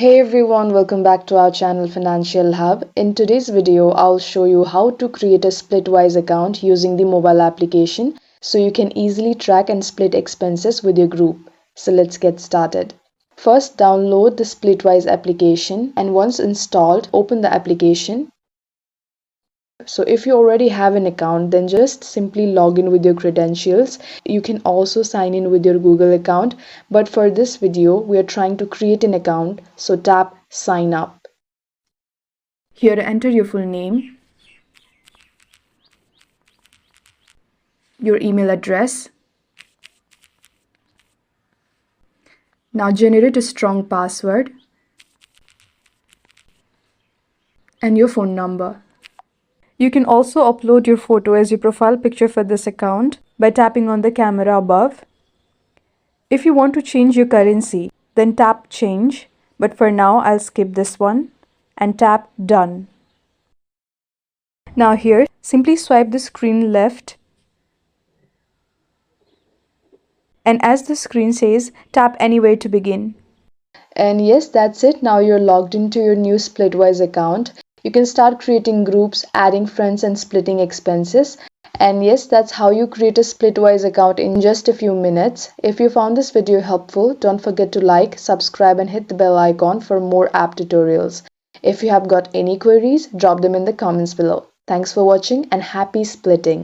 Hey everyone, welcome back to our channel Financial Hub. In today's video, I'll show you how to create a Splitwise account using the mobile application so you can easily track and split expenses with your group. So let's get started. First, download the Splitwise application and once installed, open the application. So if you already have an account, then just simply log in with your credentials. You can also sign in with your Google account, but for this video, we are trying to create an account, so tap sign up. Here enter your full name, your email address. Now generate a strong password and your phone number. You can also upload your photo as your profile picture for this account by tapping on the camera above. If you want to change your currency, then tap change, but for now I'll skip this one and tap done. Now here, simply swipe the screen left, and as the screen says, tap anywhere to begin. And yes, that's it. Now you're logged into your new Splitwise account. You can start creating groups, adding friends and splitting expenses. And yes, that's how you create a Splitwise account in just a few minutes. If you found this video helpful, don't forget to like, subscribe and hit the bell icon for more app tutorials. If you have got any queries, drop them in the comments below. Thanks for watching and happy splitting.